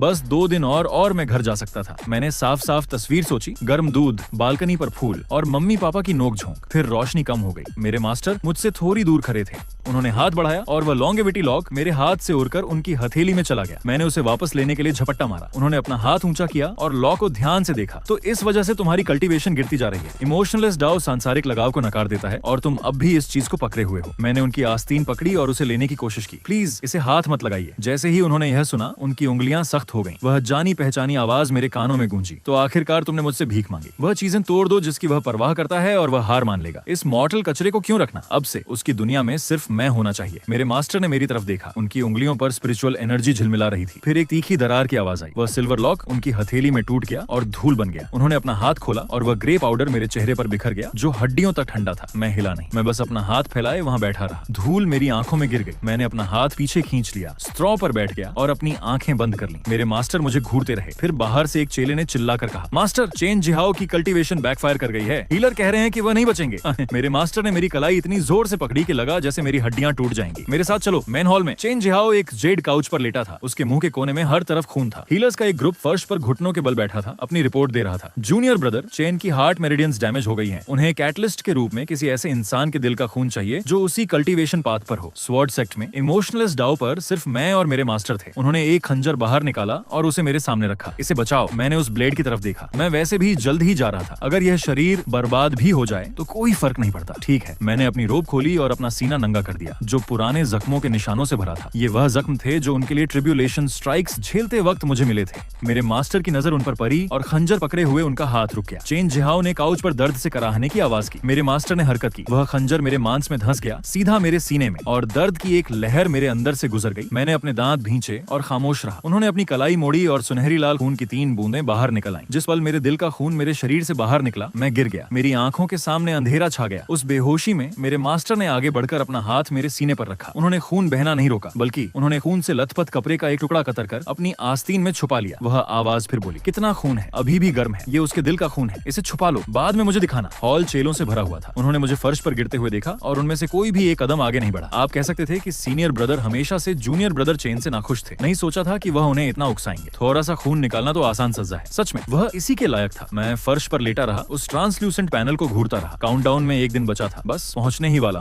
बस 2 दिन और मैं घर जा सकता था। मैंने साफ साफ तस्वीर सोची, गर्म दूध, बालकनी पर फूल और मम्मी पापा की नोक-झोंक। फिर रोशनी कम हो गई। मेरे मास्टर मुझसे थोड़ी दूर खड़े थे। उन्होंने हाथ बढ़ाया और वह लॉन्गेविटी लॉक मेरे हाथ से उड़कर उनकी हथेली में चला गया। मैंने उसे वापस लेने के लिए झपट्टा मारा। उन्होंने अपना हाथ ऊंचा किया और लॉ को ध्यान से देखा। तो इस वजह से तुम्हारी कल्टीवेशन गिरती जा रही है। इमोशनलेस डाउ सांसारिक लगाव को नकार देता है और तुम अब भी इस चीज को पकड़े हुए हो। मैंने उनकी आस्तीन पकड़ी और उसे लेने की कोशिश की। प्लीज इसे हाथ मत लगाइए। जैसे ही उन्होंने यह सुना, उनकी उंगलियां सख्त हो गईं। वह जानी पहचानी आवाज मेरे कानों में गूंजी, तो आखिरकार तुमने मुझसे भीख मांगी। वह चीजें तोड़ दो जिसकी वह परवाह करता है और वह हार मान लेगा। इस मॉर्टल कचरे को क्यों रखना? अब से उसकी दुनिया में सिर्फ मैं होना चाहिए। मेरे मास्टर ने मेरी तरफ देखा। उनकी उंगलियों पर स्पिरिचुअल एनर्जी झिलमिला रही थी। फिर एक तीखी दरार की आवाज आई। वह सिल्वर लॉक उनकी हथेली में टूट गया और धूल बन गया। उन्होंने अपना हाथ खोला और वह ग्रे पाउडर मेरे चेहरे पर बिखर गया, जो हड्डियों तक ठंडा था। मैं हिला नहीं। मैं बस अपना हाथ फैलाए वहां बैठा रहा। धूल मेरी आंखों में गिर गई। मैंने अपना हाथ पीछे खींच लिया, स्ट्रॉ पर बैठ गया और अपनी आंखें बंद कर ली। मेरे मास्टर मुझे घूरते रहे। फिर बाहर से एक चेले ने चिल्लाकर कहा, मास्टर, चेन जिहाओ की कल्टीवेशन बैकफायर कर गई है। हीलर कह रहे हैं कि वह नहीं बचेंगे। मेरे मास्टर ने मेरी कलाई इतनी जोर से पकड़ी कि लगा जैसे मेरी हड्डियां टूट जाएंगी। मेरे साथ चलो मेन हॉल में। चेन जिहाओ एक जेड काउच पर लेटा था। उसके मुंह के कोने में हर तरफ खून था। हीलर्स का एक ग्रुप फर्श पर घुटनों के बल बैठा था, अपनी रिपोर्ट दे रहा था। जूनियर ब्रदर, चेन की हार्ट मेरिडियंस डैमेज हो गई हैं। उन्हें कैटलिस्ट के रूप में किसी ऐसे इंसान के दिल का खून चाहिए जो उसी कल्टीवेशन पाथ पर हो। स्वॉर्ड सेक्ट में इमोशनलेस डाउ पर सिर्फ मैं और मेरे मास्टर थे। उन्होंने एक खंजर बाहर निकाला और उसे मेरे सामने रखा। इसे बचाओ। मैंने उस ब्लेड की तरफ देखा। मैं वैसे भी जल्द ही जा रहा था। अगर यह शरीर बर्बाद भी हो जाए तो कोई फर्क नहीं पड़ता। ठीक है। मैंने अपनी रोब खोली और अपना सीना नंगा कर दिया, जो पुराने जख्मों के निशानों से भरा था। ये वह जख्म थे जो उनके लिए ट्रिब्यूलेशन स्ट्राइक्स झेलते वक्त मुझे मिले थे। मेरे मास्टर की नजर उन पर पड़ी और खंजर पकड़े हुए उनका हाथ रुक गया। चेन जिहाओ ने काउच पर दर्द से कराहने की आवाज की। मेरे मास्टर ने हरकत की। वह खंजर मेरे मांस में धंस गया, सीधा मेरे सीने में, और दर्द की एक लहर मेरे अंदर से गुजर गई। मैंने अपने दांत भींचे और खामोश रहा। उन्होंने अपनी कलाई मोड़ी और सुनहरी लाल खून की 3 बूंदें बाहर निकल आईं। जिस पल मेरे दिल का खून मेरे शरीर से बाहर निकला, मैं गिर गया। मेरी आंखों के सामने अंधेरा छा गया। उस बेहोशी में मेरे मास्टर ने आगे बढ़कर अपना हाथ मेरे सीने पर रखा। उन्होंने खून बहना नहीं रोका, बल्कि उन्होंने खून से लथपथ कपड़े का एक टुकड़ा कतर कर अपनी आस्तीन में छुपा लिया। वह आवाज फिर बोली, कितना खून है, अभी भी गर्म है। ये उसके दिल का खून है, इसे छुपा लो, बाद में मुझे दिखाना। हॉल चेलों से भरा हुआ था। उन्होंने मुझे फर्श पर गिरते हुए देखा और उनमें से कोई भी एक कदम आगे नहीं बढ़ा। आप कह सकते थे कि सीनियर ब्रदर हमेशा से जूनियर ब्रदर चेन से नाखुश थे। नहीं सोचा था कि वह उन्हें इतना उकसाएंगे। थोड़ा सा खून निकालना तो आसान सज्जा है। सच में वह इसी के लायक था। मैं फर्श पर लेटा रहा, उस ट्रांसल्यूसेंट पैनल को घूरता रहा। काउंटडाउन में 1 दिन बचा था, बस पहुंचने ही वाला।